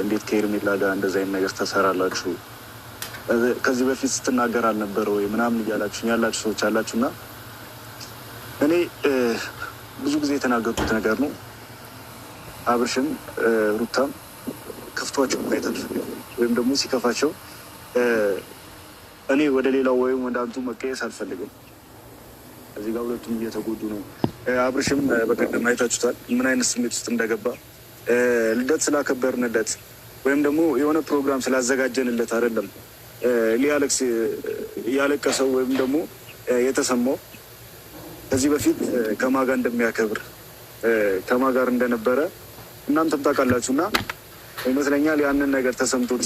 እንዴት ከሄርሜላ ጋር እንደዚህ አይነት ነገር ተሰራላችሁ? ከዚህ በፊት ስትናገር አልነበረ ወይ ምናምን እያላችሁ ያላችሁ ሰዎች አላችሁ። እና እኔ ብዙ ጊዜ የተናገርኩት ነገር ነው። አብርሽም ሩታም ከፍቷቸው ማየት አልፈልግም፣ ወይም ደግሞ ሲከፋቸው እኔ ወደ ሌላው ወይም ወደ አንቱ መቀየስ አልፈልግም። እዚህ ጋር ሁለቱም እየተጎዱ ነው። አብርሽም በቀደም አይታችሁታል ምን አይነት ስሜት ውስጥ እንደገባ። ልደት ስላከበርንለት ወይም ደግሞ የሆነ ፕሮግራም ስላዘጋጀንለት አይደለም ሊያለቅስ ያለቀሰው ወይም ደግሞ የተሰማው ከዚህ በፊት ከማጋ እንደሚያከብር ከማጋር እንደነበረ እናንተም ታውቃላችሁ። እና ይመስለኛል ያንን ነገር ተሰምቶት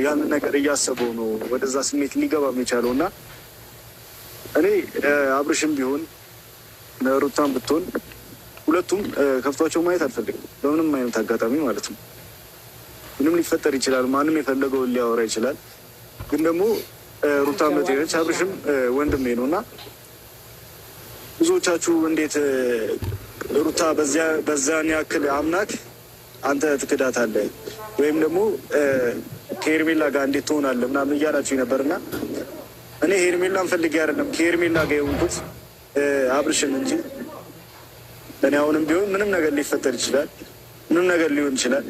ያንን ነገር እያሰበው ነው ወደዛ ስሜት ሊገባ የቻለው። እና እኔ አብርሽም ቢሆን ሩታም ብትሆን ሁለቱም ከፍቷቸው ማየት አልፈልግም፣ በምንም አይነት አጋጣሚ ማለት ነው። ምንም ሊፈጠር ይችላል፣ ማንም የፈለገውን ሊያወራ ይችላል። ግን ደግሞ ሩታ መቴነች፣ አብርሽም ወንድሜ ነው። እና ብዙዎቻችሁ እንዴት ሩታ በዛን ያክል አምናክ አንተ ትክዳታለህ ወይም ደግሞ ከሄርሜላ ጋር እንዴት ትሆናለህ ምናምን እያላችሁ ነበርና እኔ ሄርሜላን ፈልጌ አይደለም ከሄርሜላ ጋር የሆንኩት አብርሽን እንጂ እኔ አሁንም ቢሆን ምንም ነገር ሊፈጠር ይችላል፣ ምንም ነገር ሊሆን ይችላል።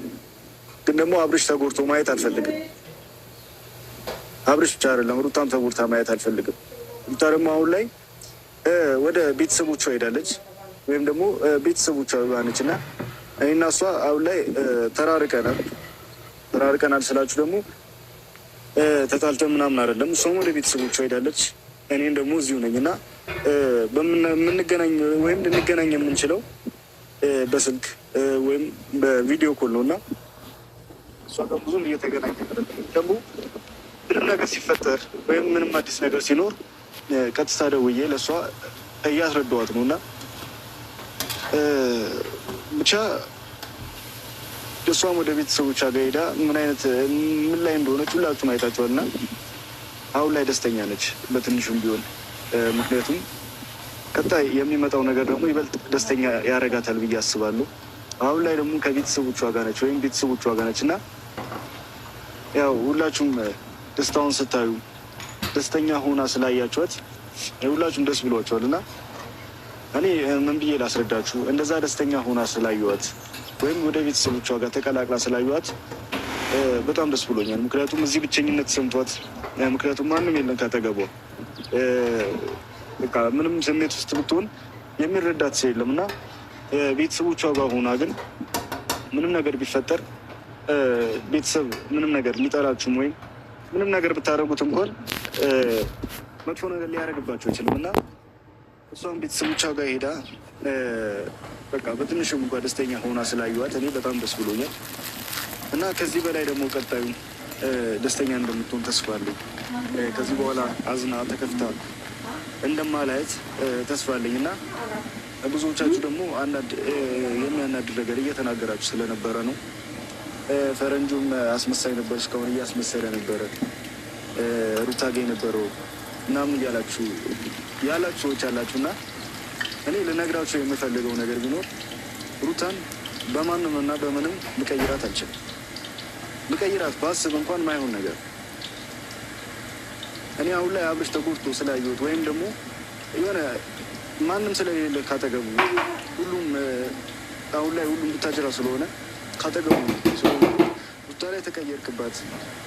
ግን ደግሞ አብርሽ ተጎድቶ ማየት አልፈልግም። አብርሽ ብቻ አይደለም ሩታም ተጎድታ ማየት አልፈልግም። ሩታ ደግሞ አሁን ላይ ወደ ቤተሰቦቿ ሄዳለች ወይም ደግሞ ቤተሰቦቿ ባነች እና እኔና እሷ አሁን ላይ ተራርቀናል ስላችሁ ደግሞ ተጣልተን ምናምን አይደለም። እሷም ወደ ቤተሰቦቿ ሄዳለች፣ እኔም ደግሞ እዚሁ ነኝ። እና የምንገናኝ ወይም ልንገናኝ የምንችለው በስልክ ወይም በቪዲዮ ኮል ነው። እና እሷ ጋር ብዙም እየተገናኘ ደግሞ ምንም ነገር ሲፈጠር ወይም ምንም አዲስ ነገር ሲኖር ቀጥታ ደውዬ ለእሷ እያስረዳኋት ነው። እና ብቻ እሷም ወደ ቤተሰቦቿ ጋር ሄዳ ምን ላይ እንደሆነች ሁላችሁም አይታችኋል። እና አሁን ላይ ደስተኛ ነች በትንሹም ቢሆን። ምክንያቱም ቀጣይ የሚመጣው ነገር ደግሞ ይበልጥ ደስተኛ ያደርጋታል ብዬ አስባለሁ። አሁን ላይ ደግሞ ከቤተሰቦቿ ጋር ነች ወይም ቤተሰቦቿ ጋር ነች። እና ያው ሁላችሁም ደስታውን ስታዩ ደስተኛ ሆና ስላያችኋት ሁላችሁም ደስ ብሏችኋል። እና እኔ ምን ብዬ ላስረዳችሁ፣ እንደዛ ደስተኛ ሆና ስላየኋት ወይም ወደ ቤተሰቦቿ ጋር ተቀላቅላ ስላየኋት በጣም ደስ ብሎኛል። ምክንያቱም እዚህ ብቸኝነት ሰምቷት፣ ምክንያቱም ማንም የለም ካጠገቧ። በቃ ምንም ስሜት ውስጥ ብትሆን የሚረዳት ሰው የለም። እና ቤተሰቦቿ ጋር ሆና ግን ምንም ነገር ቢፈጠር ቤተሰብ ምንም ነገር ሊጠላችሁም ወይም ምንም ነገር ብታደርጉት እንኳን መጥፎ ነገር ሊያደርግባቸው አይችልም። እና እሷም ቤተሰቦቿ ጋር ሄዳ በቃ በትንሹም እንኳ ደስተኛ ሆና ስላየኋት እኔ በጣም ደስ ብሎኛል። እና ከዚህ በላይ ደግሞ ቀጣዩ ደስተኛ እንደምትሆን ተስፋ አለኝ። ከዚህ በኋላ አዝና ተከፍታ እንደማላየት ተስፋ አለኝ። እና ብዙዎቻችሁ ደግሞ አንዳንድ የሚያናድር ነገር እየተናገራችሁ ስለነበረ ነው። ፈረንጁም አስመሳይ ነበር፣ እስካሁን እያስመሰለ ነበረ፣ ሩታ ጋ የነበረው ምናምን እያላችሁ ያላችሁ ሰዎች አላችሁ። እና እኔ ልነግራችሁ የምፈልገው ነገር ቢኖር ሩታን በማንም እና በምንም ልቀይራት አልችልም። ልቀይራት ባስብ እንኳን ማይሆን ነገር እኔ አሁን ላይ አብርሽ ተጎድቶ ስላየሁት ወይም ደግሞ የሆነ ማንም ስለሌለ ካጠገቡ ሁሉም አሁን ላይ ሁሉም ብታጅራ ስለሆነ ካጠገቡ ሩታ ላይ ተቀየርክባት፣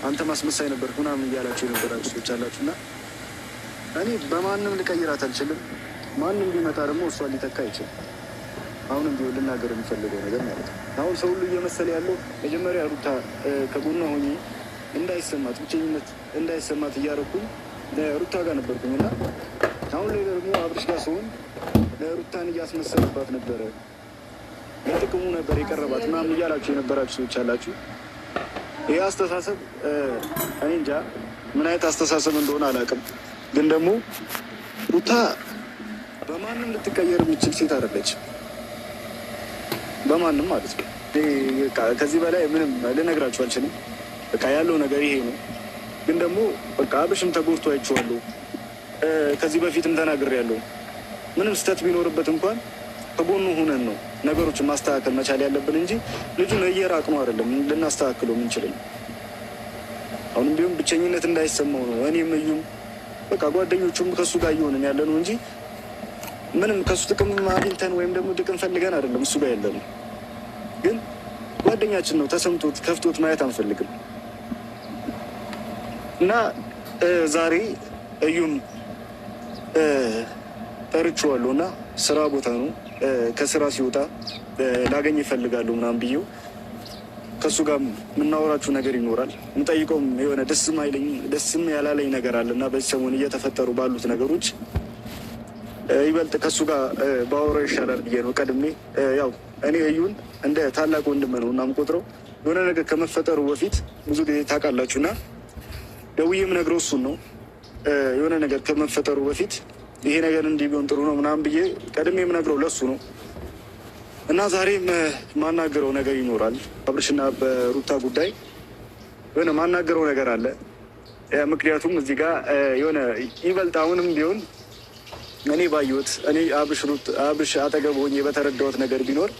አንተ ማስመሳይ ነበር ምናምን እያላችሁ የነበራችሁ ሰዎች አላችሁ። እና እኔ በማንም ልቀይራት አልችልም። ማንም ቢመጣ ደግሞ እሷ ሊተካ አይችልም። አሁንም ቢሆን ልናገር የሚፈልገው ነገር ማለት ነው፣ አሁን ሰው ሁሉ እየመሰለ ያለው መጀመሪያ ሩታ ከጎኗ ሆኜ እንዳይሰማት ብቸኝነት እንዳይሰማት እያደረኩኝ ሩታ ጋር ነበርኩኝ። እና አሁን ላይ ደግሞ አብርሽ ጋር ሲሆን ሩታን እያስመሰልባት ነበረ፣ ለጥቅሙ ነበር የቀረባት ምናምን እያላችሁ የነበራችሁ ሰዎች አላችሁ። ይህ አስተሳሰብ እኔ እንጃ ምን አይነት አስተሳሰብ እንደሆነ አላውቅም። ግን ደግሞ ሩታ በማንም ልትቀየር የምችል ሴት አይደለችም፣ በማንም ማለት ነው። ከዚህ በላይ ምንም ልነግራችሁ አልችልም። በቃ ያለው ነገር ይሄ ነው። ግን ደግሞ በቃ አብርሽም ተጎድቶ አይቼዋለሁ። ከዚህ በፊትም ተናግሬያለሁ። ምንም ስህተት ቢኖርበት እንኳን ከጎኑ ሆነን ነው ነገሮችን ማስተካከል መቻል ያለብን እንጂ ልጁን እየራቅነው አይደለም ልናስተካክለው የምንችለው። አሁንም ቢሆን ብቸኝነት እንዳይሰማው ነው። እኔም እዩም በቃ ጓደኞቹም ከሱ ጋር እየሆንን ያለ ነው እንጂ ምንም ከሱ ጥቅም አግኝተን ወይም ደግሞ ጥቅም ፈልገን አይደለም እሱ ጋር ያለነው። ግን ጓደኛችን ነው፣ ተሰምቶት ከፍቶት ማየት አንፈልግም እና ዛሬ እዩም ጠርቼዋለሁ እና ስራ ቦታ ነው። ከስራ ሲወጣ ላገኝ ይፈልጋለሁ ምናምን ብዬው ከእሱ ጋር የምናወራችሁ ነገር ይኖራል። የምጠይቀውም የሆነ ደስም ያላለኝ ነገር አለ እና በዚህ ሰሞን እየተፈጠሩ ባሉት ነገሮች ይበልጥ ከእሱ ጋር ባወራ ይሻላል ብዬ ነው ቀድሜ። ያው እኔ እዩን እንደ ታላቅ ወንድም ነው እና የምቆጥረው። የሆነ ነገር ከመፈጠሩ በፊት ብዙ ጊዜ ታውቃላችሁ እና ደውዬ የምነግረው እሱን ነው። የሆነ ነገር ከመፈጠሩ በፊት ይሄ ነገር እንዲህ ቢሆን ጥሩ ነው ምናምን ብዬ ቀድሜ የምነግረው ለሱ ነው እና ዛሬም ማናገረው ነገር ይኖራል። አብርሽና በሩታ ጉዳይ የሆነ ማናገረው ነገር አለ። ምክንያቱም እዚህ ጋር የሆነ ይበልጥ አሁንም ቢሆን እኔ ባየሁት እኔ አብርሽ አጠገብ ሆኜ በተረዳሁት ነገር ቢኖር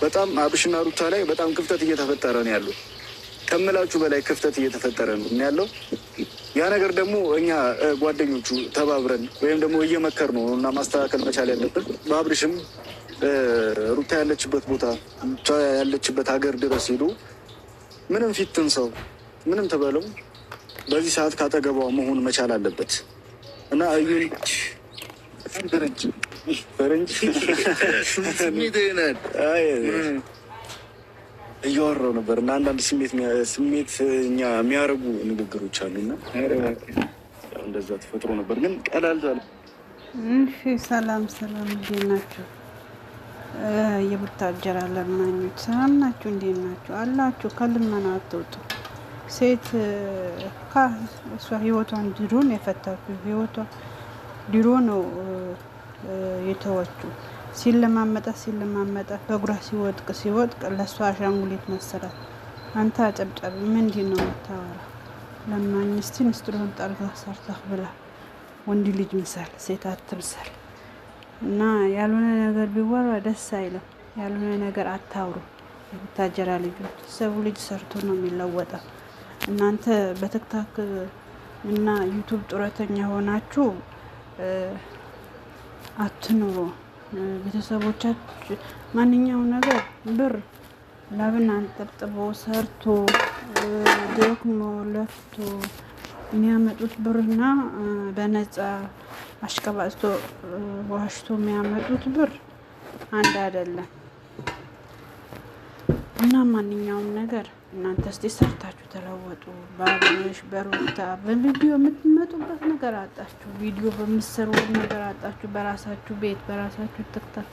በጣም አብርሽና ሩታ ላይ በጣም ክፍተት እየተፈጠረ ነው ያለው። ከምላችሁ በላይ ክፍተት እየተፈጠረ ነው ያለው። ያ ነገር ደግሞ እኛ ጓደኞቹ ተባብረን ወይም ደግሞ እየመከር ነው እና ማስተካከል መቻል ያለብን። በአብርሽም ሩታ ያለችበት ቦታ ያለችበት ሀገር ድረስ ሄዶ ምንም ፊትን ሰው ምንም ተበለው በዚህ ሰዓት ካጠገቧ መሆን መቻል አለበት እና እዩን ፈረንጅ እያወራሁ ነበር እና አንዳንድ ስሜት እኛ የሚያደርጉ ንግግሮች አሉና እንደዛ ተፈጥሮ ነበር፣ ግን ቀላል። እሺ፣ ሰላም እንዴት ናችሁ? የቡታጀራ ለማኞች ሰላም ናችሁ? እንዴት ናችሁ? አላችሁ? ከልመና አትወጡ። ሴት እሷ ህይወቷን ድሮ ነው የፈታችው። ህይወቷ ድሮ ነው የተወችው። ሲለማመጣ በእግሯ ሲወድቅ ለእሷ አሻንጉሊት መሰራት። አንተ አጨብጫቢ ምንድን ነው የምታወራ? ለማኝ እስቲ ንስጥሮን ጠርጋ ሰርተህ ብላ። ወንድ ልጅ ምሳል፣ ሴት አትምሰል። እና ያልሆነ ነገር ቢወራ ደስ አይለም። ያልሆነ ነገር አታውሩ። የቡታጀራ ልጆች ሰው ልጅ ሰርቶ ነው የሚለወጠው። እናንተ በቲክቶክ እና ዩቱብ ጡረተኛ ሆናችሁ አትኑሩ። ቤተሰቦቻችሁ ማንኛውም ነገር ብር ላብን አንጠብጥቦ ሰርቶ ደክሞ ለፍቶ የሚያመጡት ብርና በነፃ አሽቀባጭቶ ዋሽቶ የሚያመጡት ብር አንድ አይደለም። እና ማንኛውም ነገር እናንተ እስቲ ሰርታችሁ ተለወጡ። በአብርሽ በሩታ በቪዲዮ የምትመጡበት ነገር አጣችሁ። ቪዲዮ በምትሰሩት ነገር አጣችሁ። በራሳችሁ ቤት በራሳችሁ ትክታክ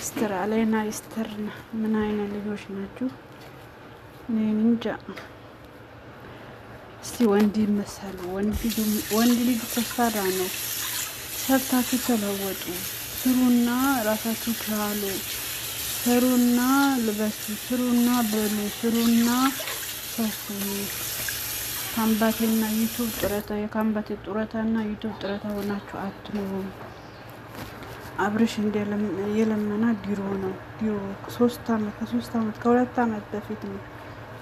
ስትራ ላይና ይስተርና ምን አይነት ልጆች ናችሁ? እኔ እንጃ። እስቲ ወንድ ይመሰሉ። ወንድ ልጅ ተፈራ ነው። ሰርታችሁ ተለወጡ። ስሩና ራሳችሁ ቻሉ። ስሩና ልበሱ፣ ስሩና በሉ፣ ስሩና ሰፉ። ካምባቴና ዩቱብ ጡረታ የካምባቴ ጡረታና ዩቱብ ጡረታ ሆናችሁ አትኑሩ። አብርሽ የለመና ድሮ ነው። ድሮ ከ3 ዓመት ከ2 ዓመት በፊት ነው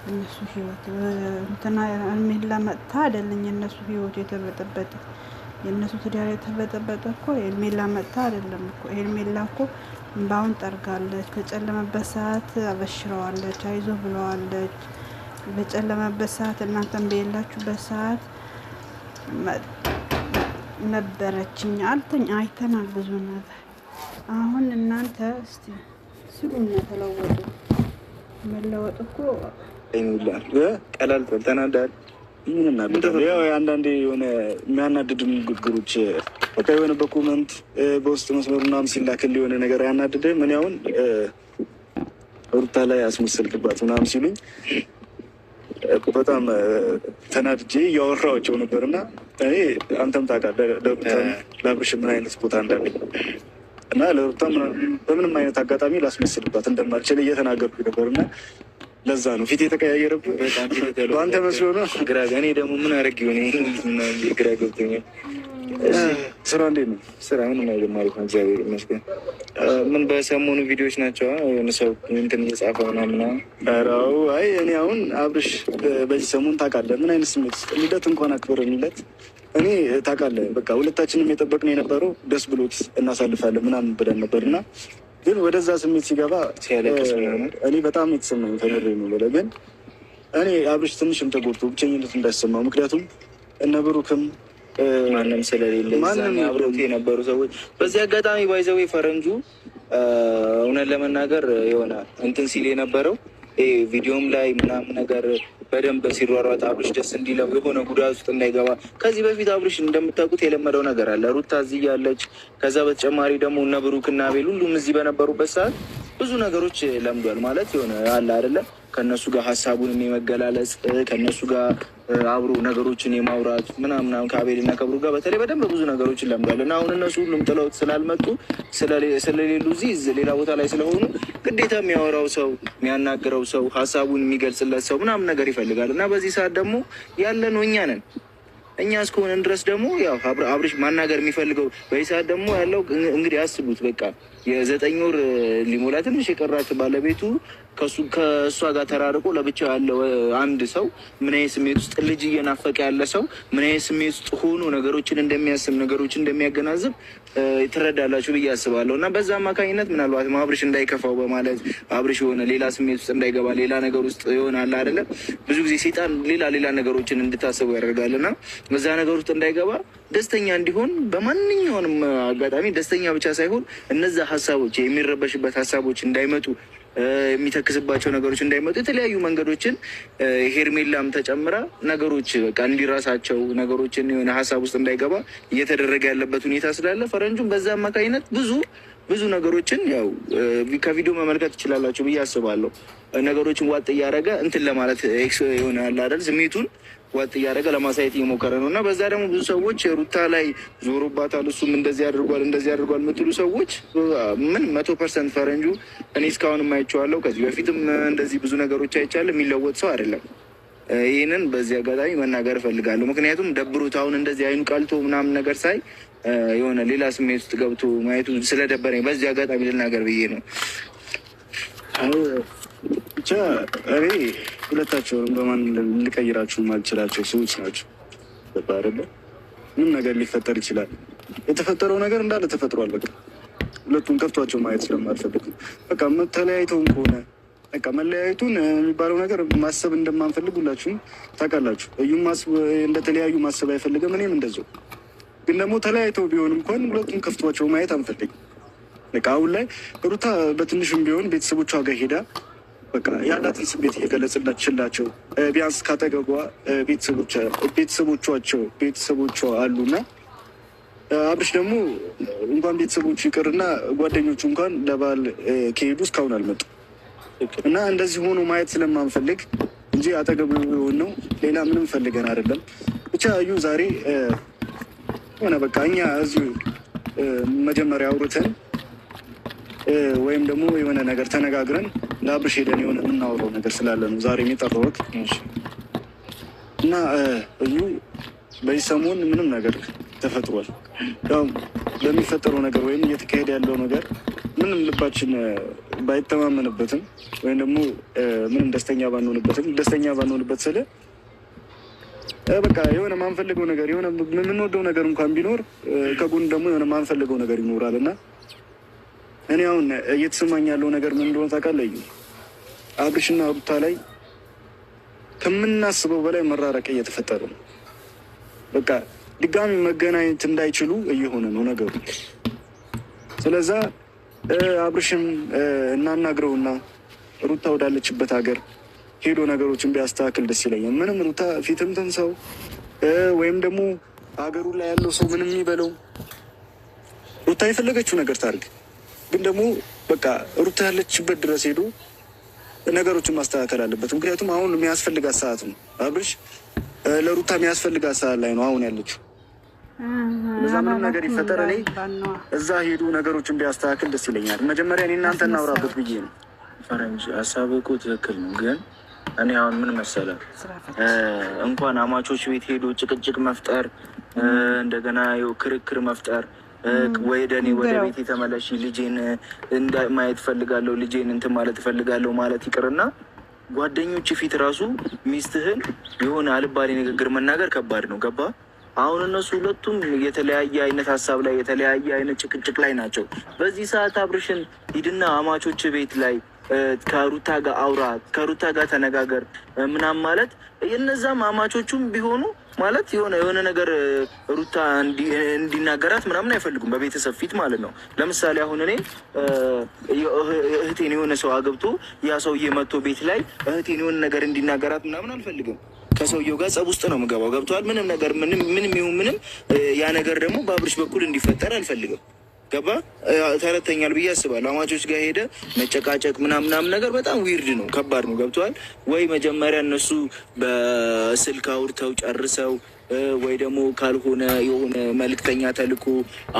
እነሱ ህይወት እንትና ሄርሜላ መጥታ አይደለም የእነሱ ህይወት የተበጠበጠ። የእነሱ ትዳር የተበጠበጠ እኮ ሄርሜላ መጥታ አይደለም እኮ። ሄርሜላ እኮ እንባውን ጠርጋለች። በጨለመበት ሰዓት አበሽረዋለች፣ አይዞ ብለዋለች። በጨለመበት ሰዓት እናንተም በሌላችሁበት ሰዓት ነበረችኝ አልተኝ አይተናል ብዙ ነገር። አሁን እናንተ እስቲ ስሉና ተለወጡ። መለወጥ እኮ ቀላል ተናዳል። ያው አንዳንዴ የሆነ የሚያናድዱ ንግግሮች በቃ የሆነ በኮመንት በውስጥ መስመር ምናምን ሲላክል የሆነ ነገር ያናድደ ምን ያሁን ሩታ ላይ አስመሰልክባት ምናምን ሲሉኝ በጣም ተናድጄ እያወራኋቸው ነበር እና እኔ አንተም ታውቃለህ ለሩታ ለአብርሽ ምን አይነት ቦታ እንዳለኝ እና ለሩታ በምንም አይነት አጋጣሚ ላስመስልባት እንደማልችል እየተናገርኩ ነበር እና ለዛ ነው ፊት የተቀያየረብህ በአንተ መስሎ ነው። እኔ ደግሞ ምን አደረግ ሆነ ግራ ገብቶኛል። ስራ እንዴት ነው? ስራ ምንም አይልም ማለት ነው። እግዚአብሔር ይመስገን። ምን በሰሞኑ ቪዲዮዎች ናቸው የሆነ ሰው እንትን እየጻፈ ምናምን። ራው አይ እኔ አሁን አብርሽ በዚህ ሰሞን ታውቃለህ ምን አይነት ስሜት ልደት እንኳን አክብረንለት እኔ ታውቃለህ በቃ ሁለታችንም የጠበቅነው የነበረው ደስ ብሎት እናሳልፋለን ምናምን ብለን ነበር እና ግን ወደዛ ስሜት ሲገባ ሲያለቅስ ምናምን እኔ በጣም የተሰማኝ ተምሬ ነው ብለ ግን እኔ አብርሽ ትንሽም ተጎድቶ ብቸኝነት እንዳይሰማው ምክንያቱም እነ ብሩክም ማንም ስለሌለ አብረውት የነበሩ ሰዎች በዚህ አጋጣሚ ባይዘው ፈረንጁ እውነት ለመናገር የሆነ እንትን ሲል የነበረው ቪዲዮም ላይ ምናምን ነገር በደንብ ሲሯሯጥ አብርሽ ደስ እንዲለው የሆነ ጉዳት ውስጥ እንዳይገባ። ከዚህ በፊት አብርሽ እንደምታውቁት የለመደው ነገር አለ። ሩታ እዚህ ያለች፣ ከዛ በተጨማሪ ደግሞ እነ ብሩክ እና አቤል ሁሉም እዚህ በነበሩበት ሰዓት ብዙ ነገሮች ለምዷል ማለት የሆነ አለ አይደለም ከእነሱ ጋር ሀሳቡን የመገላለጽ ከእነሱ ጋር አብሮ ነገሮችን የማውራት ምናምን ከአቤልና ከብሩ ጋር በተለይ በደንብ ብዙ ነገሮችን ለምዷል እና አሁን እነሱ ሁሉም ጥለውት ስላልመጡ ስለሌሉ እዚህ ሌላ ቦታ ላይ ስለሆኑ ግዴታ የሚያወራው ሰው የሚያናግረው ሰው ሀሳቡን የሚገልጽለት ሰው ምናምን ነገር ይፈልጋል እና በዚህ ሰዓት ደግሞ ያለነው እኛ ነን። እኛ እስከሆነን ድረስ ደግሞ ያው አብርሽ ማናገር የሚፈልገው በዚህ ሰዓት ደግሞ ያለው እንግዲህ አስቡት በቃ የ9 ወር ሊሞላ ትንሽ የቀራት ባለቤቱ ከእሷ ጋር ተራርቆ ለብቻው ያለው አንድ ሰው ምን አይነት ስሜት ውስጥ ልጅ እየናፈቀ ያለ ሰው ምን አይነት ስሜት ውስጥ ሆኖ ነገሮችን እንደሚያስብ ነገሮችን እንደሚያገናዝብ ትረዳላችሁ ብዬ አስባለሁ እና በዛ አማካኝነት ምናልባት አብርሽ እንዳይከፋው በማለት አብርሽ የሆነ ሌላ ስሜት ውስጥ እንዳይገባ ሌላ ነገር ውስጥ ይሆናል አይደለም ብዙ ጊዜ ሴጣን ሌላ ነገሮችን እንድታስቡ ያደርጋል እና በዛ ነገር ውስጥ እንዳይገባ ደስተኛ እንዲሆን በማንኛውንም አጋጣሚ ደስተኛ ብቻ ሳይሆን እነዛ ሀሳቦች የሚረበሽበት ሀሳቦች እንዳይመጡ የሚተክስባቸው ነገሮች እንዳይመጡ የተለያዩ መንገዶችን ሄርሜላም ተጨምራ ነገሮች በቃ እንዲራሳቸው ነገሮችን የሆነ ሀሳብ ውስጥ እንዳይገባ እየተደረገ ያለበት ሁኔታ ስላለ ፈረንጁም በዛ አማካኝነት ብዙ ነገሮችን ያው ከቪዲዮ መመልከት ትችላላችሁ ብዬ አስባለሁ። ነገሮችን ዋጥ እያደረገ እንትን ለማለት የሆነ ያለ አይደል ስሜቱን ዋጥ እያደረገ ለማሳየት እየሞከረ ነው እና በዛ ደግሞ ብዙ ሰዎች ሩታ ላይ ዞሮባታል፣ እሱም እንደዚህ አድርጓል የምትሉ ሰዎች ምን 100% ፈረንጁ እኔ እስካሁን አይቼዋለሁ። ከዚህ በፊትም እንደዚህ ብዙ ነገሮች አይቻለሁ። የሚለወጥ ሰው አይደለም። ይህንን በዚህ አጋጣሚ መናገር እፈልጋለሁ። ምክንያቱም ደብሮት አሁን እንደዚህ አይኑ ቀልቶ ምናምን ነገር ሳይ የሆነ ሌላ ስሜት ውስጥ ገብቶ ማየቱ ስለደበረኝ በዚህ አጋጣሚ ልናገር ብዬ ነው። ብቻ እኔ ሁለታቸውን በማን ልቀይራችሁ ማልችላቸው ሰዎች ናቸው። አይደለ ምንም ነገር ሊፈጠር ይችላል። የተፈጠረው ነገር እንዳለ ተፈጥሯል። በቃ ሁለቱም ከፍቷቸው ማየት ስለማልፈልግ በቃ ተለያይተውም ከሆነ በቃ መለያየቱን የሚባለው ነገር ማሰብ እንደማንፈልግ ሁላችሁም ታውቃላችሁ። እዩም እንደተለያዩ ማሰብ አይፈልግም፣ እኔም እንደዚያው። ግን ደግሞ ተለያይተው ቢሆን እንኳን ሁለቱም ከፍቷቸው ማየት አንፈልግም። በቃ አሁን ላይ ሩታ በትንሹም ቢሆን ቤተሰቦቿ ጋር ሄዳ በቃ ያላትን ስሜት እየገለጽላችላቸው ቢያንስ ካጠገቧ ቤተሰቦቿ አሉና አብርሽ ደግሞ እንኳን ቤተሰቦቹ ይቅርና ጓደኞቹ እንኳን ለባል ከሄዱ እስካሁን አልመጡ እና እንደዚህ ሆኖ ማየት ስለማንፈልግ እንጂ አጠገቡ የሆን ነው ሌላ ምንም ፈልገን አይደለም። ብቻ እዩ ዛሬ ሆነ በቃ እኛ እዚሁ መጀመሪያ አውርተን ወይም ደግሞ የሆነ ነገር ተነጋግረን ለአብርሽ ሄደን የሆነ የምናወራው ነገር ስላለ ነው ዛሬ የጠራሁት እና እዩ በዚህ ሰሞን ምንም ነገር ተፈጥሯል። ያው በሚፈጠረው ነገር ወይም እየተካሄደ ያለው ነገር ምንም ልባችን ባይተማመንበትም ወይም ደግሞ ምንም ደስተኛ ባንሆንበት ስለ በቃ የሆነ ማንፈልገው ነገር የሆነ የምንወደው ነገር እንኳን ቢኖር ከጎን ደግሞ የሆነ ማንፈልገው ነገር ይኖራል እና እኔ አሁን እየተሰማኝ ያለው ነገር ምን እንደሆነ ታውቃለህ? አብርሽና ሩታ ላይ ከምናስበው በላይ መራረቅ እየተፈጠረ ነው። በቃ ድጋሚ መገናኘት እንዳይችሉ እየሆነ ነው ነገሩ። ስለዛ አብርሽም እናናግረውና ሩታ ወዳለችበት ሀገር ሄዶ ነገሮችን ቢያስተካክል ደስ ይለኛል። ምንም ሩታ ፊትም ትንሰው ወይም ደግሞ ሀገሩ ላይ ያለው ሰው ምንም ይበለው፣ ሩታ የፈለገችው ነገር ታርግ። ግን ደግሞ በቃ ሩታ ያለችበት ድረስ ሄዶ ነገሮችን ማስተካከል አለበት። ምክንያቱም አሁን የሚያስፈልጋት ሰዓት ነው። አብርሽ ለሩታ የሚያስፈልጋት ሰዓት ላይ ነው አሁን ያለችው። በዛ ምንም ነገር ይፈጠር እኔ እዛ ሄዱ ነገሮችን ቢያስተካክል ደስ ይለኛል። መጀመሪያ እኔ እናንተ እናውራበት ብዬ ነው። ፈረንጅ ሀሳብ እኮ ትክክል ነው። ግን እኔ አሁን ምን መሰለህ እንኳን አማቾች ቤት ሄዶ ጭቅጭቅ መፍጠር እንደገና ክርክር መፍጠር ወደ እኔ ወደ ቤት የተመለሽ ልጄን ማየት እፈልጋለሁ፣ ልጄን እንትን ማለት እፈልጋለሁ ማለት ይቅርና ጓደኞች ፊት ራሱ ሚስትህን የሆነ አልባሌ ንግግር መናገር ከባድ ነው። ገባ? አሁን እነሱ ሁለቱም የተለያየ አይነት ሀሳብ ላይ የተለያየ አይነት ጭቅጭቅ ላይ ናቸው። በዚህ ሰዓት አብርሽን ሂድና አማቾች ቤት ላይ ከሩታ ጋር አውራ፣ ከሩታ ጋር ተነጋገር ምናምን ማለት የነዛም አማቾቹም ቢሆኑ ማለት የሆነ ነገር ሩታ እንዲናገራት ምናምን አይፈልጉም፣ በቤተሰብ ፊት ማለት ነው። ለምሳሌ አሁን እኔ እህቴን የሆነ ሰው አገብቶ ያ ሰውዬ መጥቶ ቤት ላይ እህቴን የሆነ ነገር እንዲናገራት ምናምን አልፈልግም። ከሰውየው ጋር ጸብ ውስጥ ነው የምገባው። ገብተዋል? ምንም ነገር ምንም ይሁን ምንም ያ ነገር ደግሞ በአብርሽ በኩል እንዲፈጠር አልፈልግም። ገባ? ተረተኛል ብዬ አስባለሁ። አማቾች ጋር ሄደ መጨቃጨቅ ምናምናም ነገር በጣም ዊርድ ነው፣ ከባድ ነው። ገብተዋል ወይ? መጀመሪያ እነሱ በስልክ አውርተው ጨርሰው ወይ ደግሞ ካልሆነ የሆነ መልእክተኛ ተልኮ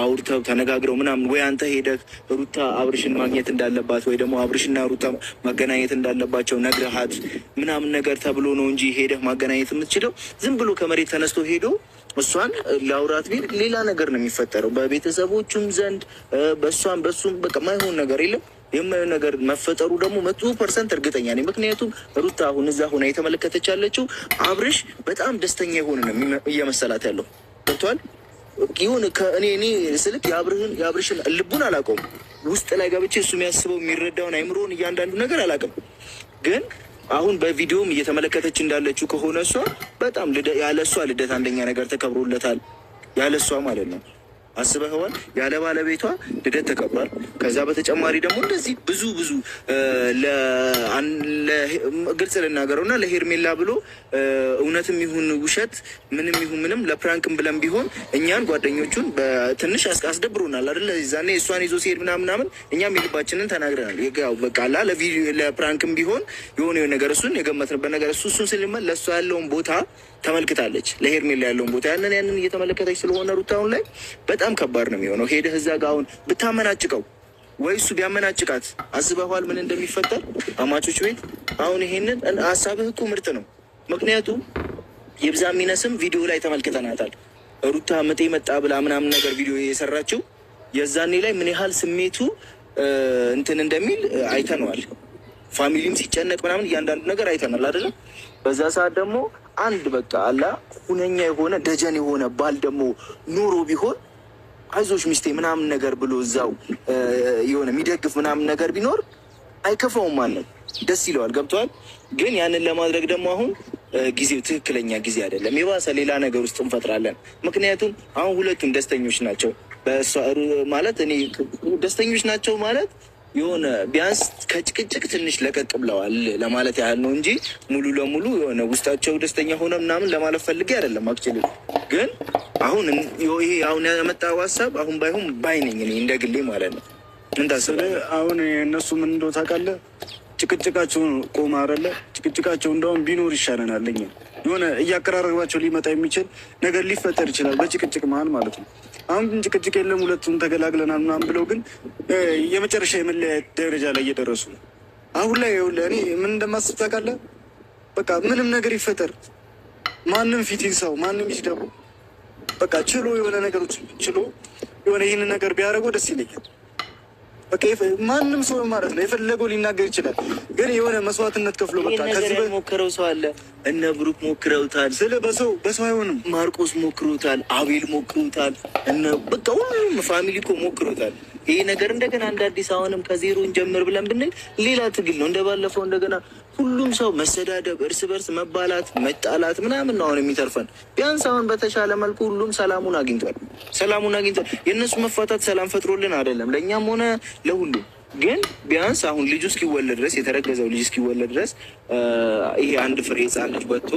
አውርተው ተነጋግረው ምናምን ወይ አንተ ሄደህ ሩታ አብርሽን ማግኘት እንዳለባት ወይ ደግሞ አብርሽና ሩታ ማገናኘት እንዳለባቸው ነግረሃት ምናምን ነገር ተብሎ ነው እንጂ ሄደህ ማገናኘት የምትችለው ዝም ብሎ ከመሬት ተነስቶ ሄዶ እሷን ለአውራት ቤት ሌላ ነገር ነው የሚፈጠረው። በቤተሰቦቹም ዘንድ በሱም በቃ ማይሆን ነገር የለም። የማየው ነገር መፈጠሩ ደግሞ 100% እርግጠኛ ነኝ። ምክንያቱም ሩታ አሁን እዛ ሆና የተመለከተች ያለችው አብርሽ በጣም ደስተኛ የሆነ ነው እየመሰላት ያለው። ገብቷል? ይሁን ከእኔ ስልክ የአብርሽን ልቡን አላውቀውም። ውስጥ ላይ ገብቼ እሱ የሚያስበው የሚረዳውን አይምሮን እያንዳንዱ ነገር አላውቅም። ግን አሁን በቪዲዮም እየተመለከተች እንዳለችው ከሆነ እሷ በጣም ያለ እሷ ልደት አንደኛ ነገር ተከብሮለታል። ያለ እሷ ማለት ነው። አስበኸዋል? ያለ ባለቤቷ ልደት ተከብሯል። ከዛ በተጨማሪ ደግሞ እንደዚህ ብዙ ግልጽ ልናገረው እና ለሄርሜላ ብሎ እውነትም ይሁን ውሸት ምንም ይሁን ምንም ለፕራንክም ብለን ቢሆን እኛን ጓደኞቹን በትንሽ አስደብሮናል አይደለ? ዛኔ እሷን ይዞ ሲሄድ ምናምን እኛም የልባችንን ተናግረናል። በቃ ለፕራንክም ቢሆን የሆነ ነገር እሱን የገመትንበት ነገር እሱን ስንመል ለእሷ ያለውን ቦታ ተመልክታለች። ለሄርሜላ ያለውን ቦታ ያንን እየተመለከተች ስለሆነ ሩታውን ላይ በጣም ከባድ ነው የሚሆነው። ሄደህ እዛ ጋ አሁን ብታመናጭቀው ወይ እሱ ቢያመናጭቃት አስበኋል ምን እንደሚፈጠር አማቾች ቤት። አሁን ይሄንን ሀሳብህ እኮ ምርጥ ነው። ምክንያቱም የብዛ ሚነስም ቪዲዮ ላይ ተመልክተናታል። ሩታ ምጤ መጣ ብላ ምናምን ነገር ቪዲዮ የሰራችው የዛኔ ላይ ምን ያህል ስሜቱ እንትን እንደሚል አይተነዋል። ፋሚሊም ሲጨነቅ ምናምን እያንዳንዱ ነገር አይተናል አይደለም? በዛ ሰዓት ደግሞ አንድ በቃ አላ ሁነኛ የሆነ ደጀን የሆነ ባል ደግሞ ኑሮ ቢሆን አይዞሽ ሚስቴ ምናምን ነገር ብሎ እዛው የሆነ የሚደግፍ ምናምን ነገር ቢኖር አይከፋውም ማለት ደስ ይለዋል። ገብተዋል? ግን ያንን ለማድረግ ደግሞ አሁን ጊዜው ትክክለኛ ጊዜ አይደለም። የባሰ ሌላ ነገር ውስጥ እንፈጥራለን። ምክንያቱም አሁን ሁለቱም ደስተኞች ናቸው። በእሷ ማለት እኔ ደስተኞች ናቸው ማለት የሆነ ቢያንስ ከጭቅጭቅ ትንሽ ለቀቅ ብለዋል ለማለት ያህል ነው እንጂ ሙሉ ለሙሉ የሆነ ውስጣቸው ደስተኛ ሆነ ምናምን ለማለት ፈልጌ አይደለም። አክቹዋሊ ግን አሁን ይሄ አሁን ያመጣው ሀሳብ አሁን ባይሆን ባይነኝ እኔ እንደ ግሌ ማለት ነው። ምን ታስበህ? አሁን እነሱ ምን እንደው ታውቃለህ፣ ጭቅጭቃቸውን ቆማ አይደለ? ጭቅጭቃቸው እንደውም ቢኖር ይሻለናል። እኛ የሆነ እያቀራረባቸው ሊመጣ የሚችል ነገር ሊፈጠር ይችላል በጭቅጭቅ መሀል ማለት ነው። አሁን ግን ጭቅጭቅ የለም፣ ሁለቱም ተገላግለናል ምናምን ብለው ግን የመጨረሻ የመለያየት ደረጃ ላይ እየደረሱ ነው። አሁን ላይ እኔ ምን እንደማስብ ታውቃለህ? በቃ ምንም ነገር ይፈጠር፣ ማንም ፊት ይንሳው፣ ማንም ይስደቡ፣ በቃ ችሎ የሆነ ነገሮች ችሎ የሆነ ይህንን ነገር ቢያደርገው ደስ ይለኛል። በቃ ማንም ሰው ማለት ነው የፈለገው ሊናገር ይችላል፣ ግን የሆነ መስዋዕትነት ከፍሎ በቃ ከዚህ ሞክረው ሰው አለ። እነ ብሩክ ሞክረውታል። ስለ በሰው አይሆንም። ማርቆስ ሞክሮታል፣ አቤል ሞክሮታል፣ እነ በቃ ሁሉም ፋሚሊ እኮ ሞክሮታል። ይሄ ነገር እንደገና እንደ አዲስ አሁንም ከዜሮ እንጀምር ብለን ብንል ሌላ ትግል ነው። እንደባለፈው እንደገና ሁሉም ሰው መሰዳደብ፣ እርስ በርስ መባላት፣ መጣላት ምናምን ነው አሁን የሚተርፈን። ቢያንስ አሁን በተሻለ መልኩ ሁሉም ሰላሙን አግኝቷል። የእነሱ መፋታት ሰላም ፈጥሮልን አይደለም ለእኛም ሆነ ለሁሉም። ግን ቢያንስ አሁን ልጁ እስኪወለድ ድረስ የተረገዘው ልጅ እስኪወለድ ድረስ ይሄ አንድ ፍሬ ሕፃን ልጅ ወጥቶ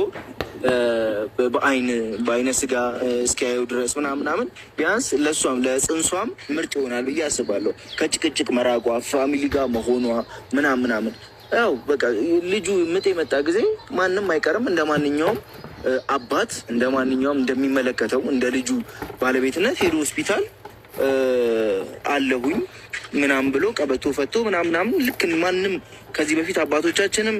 በአይነ ስጋ እስኪያየው ድረስ ምናምን ቢያንስ ለእሷም ለጽንሷም ምርጥ ይሆናል ብዬ አስባለሁ። ከጭቅጭቅ መራቋ፣ ፋሚሊ ጋር መሆኗ ምናምን ያው በቃ ልጁ ምጥ የመጣ ጊዜ ማንም አይቀርም እንደ ማንኛውም አባት እንደ ማንኛውም እንደሚመለከተው እንደ ልጁ ባለቤትነት ሄዶ ሆስፒታል አለሁኝ ምናምን ብሎ ቀበቶ ፈቶ ምናምን ልክ ማንም ከዚህ በፊት አባቶቻችንም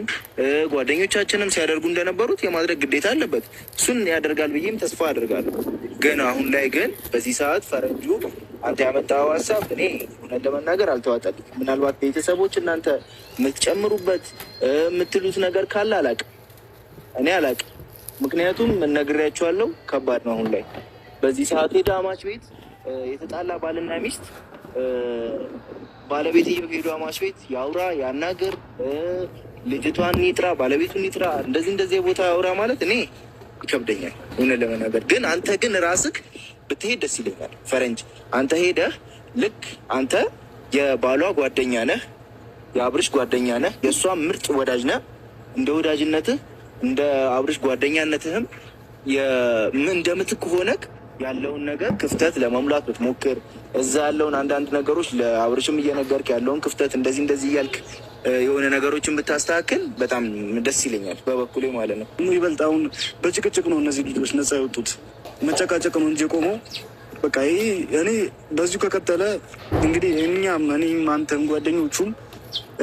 ጓደኞቻችንም ሲያደርጉ እንደነበሩት የማድረግ ግዴታ አለበት። እሱን ያደርጋል ብዬም ተስፋ አደርጋለሁ። ግን አሁን ላይ ግን በዚህ ሰዓት ፈረንጁ አንተ ያመጣው ሀሳብ እኔ እውነት ለመናገር አልተዋጠልኝ። ምናልባት ቤተሰቦች እናንተ የምትጨምሩበት የምትሉት ነገር ካለ አላቅም፣ እኔ አላቅም። ምክንያቱም ነግሬያቸዋለሁ፣ ከባድ ነው አሁን ላይ በዚህ ሰዓት ሄዳ አማች ቤት የተጣላ ባልና ሚስት ባለቤት ሄዱ አማች ቤት ያውራ ያናገር፣ ልጅቷን ይጥራ ባለቤቱን ይጥራ፣ እንደዚህ የቦታ ያውራ ማለት እኔ ይከብደኛል እውነት ለመናገር። ግን አንተ ግን ራስክ ብትሄድ ደስ ይለኛል። ፈረንጅ አንተ ሄደህ ልክ አንተ የባሏ ጓደኛ ነህ፣ የአብርሽ ጓደኛ ነህ፣ የእሷ ምርጥ ወዳጅ ነህ። እንደ ወዳጅነትህ እንደ አብርሽ ጓደኛነትህም እንደምትክ ሆነክ ያለውን ነገር ክፍተት ለመሙላት ብትሞክር፣ እዛ ያለውን አንዳንድ ነገሮች ለአብርሽም እየነገርክ ያለውን ክፍተት እንደዚህ እያልክ የሆነ ነገሮችን ብታስተካክል በጣም ደስ ይለኛል በበኩሌ ማለት ነው። ይበልጥ አሁን በጭቅጭቅ ነው እነዚህ ልጆች ነፃ የወጡት፣ መጨቃጨቅ ነው እንጂ የቆመው በቃ ይሄ እኔ በዚሁ ከቀጠለ እንግዲህ እኛም እኔም አንተም ጓደኞቹም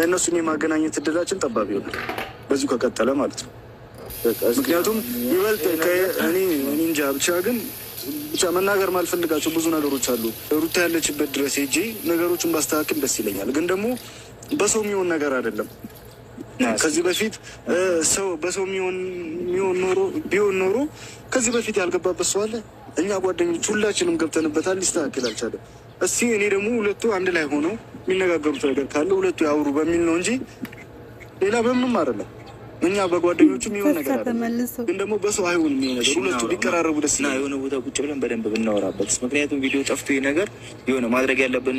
እነሱን የማገናኘት እድላችን ጠባብ ይሆናል በዚሁ ከቀጠለ ማለት ነው። ምክንያቱም ይበልጥ እኔ እንጃ ብቻ መናገር ማልፈልጋቸው ብዙ ነገሮች አሉ። ሩታ ያለችበት ድረስ ሄጄ ነገሮችን ባስተካክል ደስ ይለኛል። ግን ደግሞ በሰው የሚሆን ነገር አይደለም። ከዚህ በፊት ሰው በሰው ቢሆን ኖሮ ከዚህ በፊት ያልገባበት ሰው አለ። እኛ ጓደኞች ሁላችንም ገብተንበታል፣ ሊስተካከል አልቻለም። እስቲ እኔ ደግሞ ሁለቱ አንድ ላይ ሆነው የሚነጋገሩት ነገር ካለ ሁለቱ ያውሩ በሚል ነው እንጂ ሌላ በምንም አይደለም። እኛ በጓደኞቹ የሚሆን ነገር አለ፣ ግን ደግሞ በሰው አይሆንም። የሚሆን ነገር ሁለቱ ቢቀራረቡ ደስ ይላል። የሆነ ቦታ ቁጭ ብለን በደንብ ብናወራበት፣ ምክንያቱም ቪዲዮ ጠፍቶ ነገር የሆነ ማድረግ ያለብን